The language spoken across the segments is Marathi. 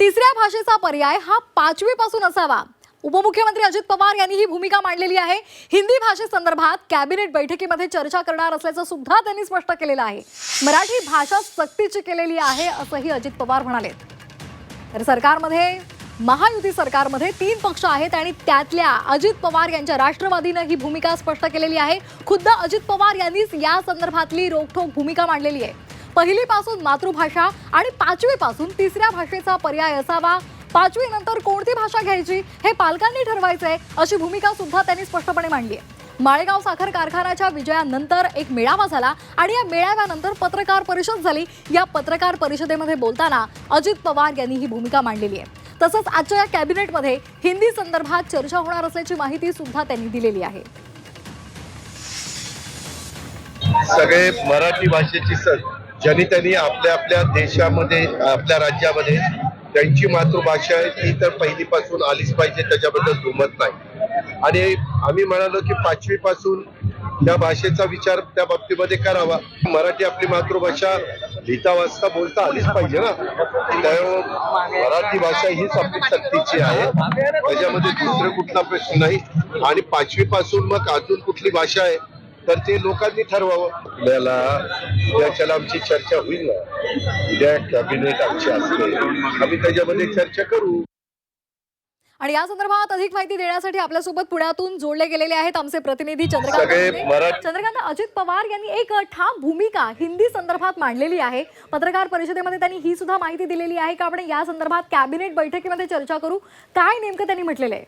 तिसऱ्या भाषेचा पर्याय हा 5वी पासून असावा। उपमुख्यमंत्री अजित पवार यांनी ही भूमिका मांडलेली आहे। हिंदी भाषेसंदर्भात कॅबिनेट बैठकीमध्ये चर्चा करणार असल्याचं सुद्धा त्यांनी स्पष्ट केलेलं आहे। मराठी भाषा सक्तीची केलेली आहे असंही अजित पवार म्हणाले। तर सरकारमध्ये महायुती सरकारमध्ये 3 पक्ष आहेत आणि त्यातल्या अजित पवार यांच्या राष्ट्रवादीने ही भूमिका स्पष्ट केलेली आहे। खुद्द अजित पवार यांनीच या संदर्भातली रोखठोक भूमिका मांडलेली आहे। पहिलीपासून मातृभाषा आणि 5वी पासून तिसऱ्या भाषेचा पर्याय असावा। 5वी नंतर कोणती भाषा घ्यायची हे पालकांनी ठरवायचंय अशी भूमिका सुद्धा त्यांनी स्पष्टपणे मांडली आहे। माळेगाव साखर कारखान्याच्या विजयानंतर एक मेळावा झाला आणि या मेळाव्यानंतर पत्रकार परिषद झाली। या पत्रकार परिषदेमध्ये बोलताना अजित पवार यांनी ही भूमिका मांडलेली आहे। तसंच आजच्या या कॅबिनेटमध्ये हिंदी संदर्भात चर्चा होणार असल्याची माहिती सुद्धा त्यांनी दिलेली आहे। सगळे मराठी भाषेची ज्यांनी त्यांनी आपल्या आपल्या देशामध्ये आपल्या राज्यामध्ये त्यांची मातृभाषा आहे ती तर पहिलीपासून आलीच पाहिजे, त्याच्याबद्दल दुमत नाही। आणि आम्ही म्हणालो की 5वी पासून त्या भाषेचा विचार त्या बाबतीमध्ये करावा। मराठी आपली मातृभाषा लिहिता वाचता बोलता आलीच पाहिजे ना। त्यामुळे मराठी भाषा हीच आपली सक्तीची आहे, त्याच्यामध्ये दुसरं कुठला प्रश्न नाही। आणि 5वी पासून मग अजून कुठली भाषा आहे तर ते लोकांनी ठरवावं। आपल्याला उद्याच्याला आमची चर्चा होईल ना, उद्या कॅबिनेट आमची असते, आम्ही त्याच्यामध्ये चर्चा करू। आणि या संदर्भात अधिक माहिती देण्यासाठी आपल्यासोबत पुण्यातून जोडले गेलेले आहेत आमचे प्रतिनिधी चंद्रकांत। अजित पवार यांनी एक ठाम भूमिका हिंदी संदर्भात मांडलेली आहे। पत्रकार परिषदेमध्ये त्यांनी ही सुद्धा माहिती दिलेली आहे की आपण या संदर्भात कॅबिनेट बैठकीमध्ये चर्चा करू। काय नेमकं त्यांनी म्हटलेलं आहे?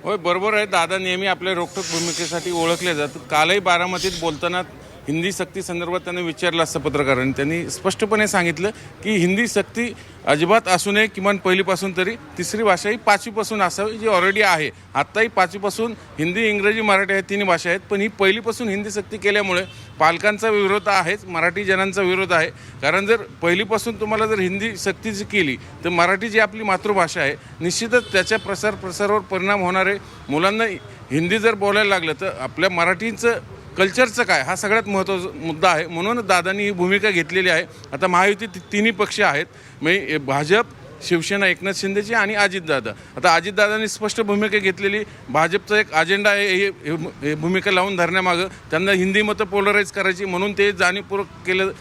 होय, बरोबर आहे। दादा नेहमी आपल्या रोखठोक भूमिकेसाठी ओळखले जातात। कालही बारामतीत बोलताना हिंदी सक्ती संदर्भात त्यांनी विचारलं असतं पत्रकारांनी, त्यांनी स्पष्टपणे सांगितलं की हिंदी सक्ती अजिबात असू नये, किमान पहिलीपासून तरी तिसरी भाषा ही 5वी पासून असावी, जी ऑलरेडी आहे। आत्ताही 5वी पासून हिंदी, इंग्रजी, मराठी या 3 भाषा आहेत, पण ही पहिलीपासून हिंदी सक्ती केल्यामुळे पालकांचा विरोध आहेच, मराठी जनांचा विरोध आहे। कारण जर पहिलीपासून तुम्हाला जर हिंदी सक्तीची केली तर मराठी जी आपली मातृभाषा आहे निश्चितच त्याच्या प्रसारावर परिणाम होणार आहे। मुलांना हिंदी जर बोलायला लागलं तर आपल्या मराठीचं कल्चरचं काय हा सगळ्यात महत्त्वाचा मुद्दा आहे। म्हणून दादांनी ही भूमिका घेतलेली आहे। आता महायुतीत 3 पक्ष आहेत, म्हणजे भाजप, शिवसेना एकनाथ शिंदेची आणि अजितदादा। आता अजितदादांनी स्पष्ट भूमिका घेतलेली, भाजपचा एक अजेंडा आहे हे भूमिका लावून धरण्यामागं त्यांना हिंदी मतं पोलराईज करायची, म्हणून ते जाणीवपूर्वक केलं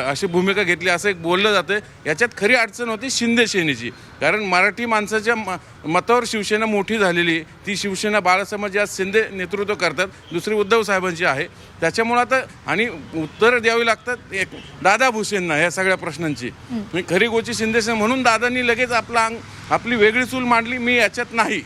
अशी भूमिका घेतली असं एक बोललं जातं। याच्यात खरी अडचण होती शिंदे सेनेची, कारण मराठी माणसाच्या मतावर शिवसेना मोठी झालेली, ती शिवसेना बाळासाहेब आज शिंदे नेतृत्व करतात, दुसरी उद्धव साहेबांची आहे। त्याच्यामुळे आता आणि उत्तर द्यावी लागतात एक दादा भुसेंना या सगळ्या प्रश्नांची। खरी गोची शिंदे सेना, म्हणून दादांनी लगेच आपली वेगळी चूल मांडली, मी याच्यात नाही।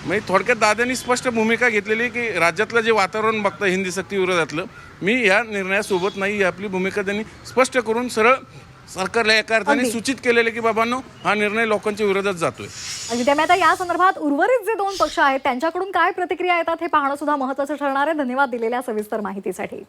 म्हणजे थोडक्यात दादांनी स्पष्ट भूमिका घेतलेली की राज्यातलं जे वातावरण बघतं हिंदी सक्ती विरोधातलं, मी या निर्णयासोबत नाही, ही आपली भूमिका त्यांनी स्पष्ट करून सरळ सरकारला एका अर्थाने सूचित केलेले की बाबांनो हा निर्णय लोकांच्या विरोधात जातोय। आणि त्यामुळे आता या संदर्भात उर्वरित जे 2 पक्ष आहेत त्यांच्याकडून काय प्रतिक्रिया येतात हे पाहणं सुद्धा महत्त्वाचं ठरणार आहे। धन्यवाद दिलेल्या सविस्तर माहितीसाठी।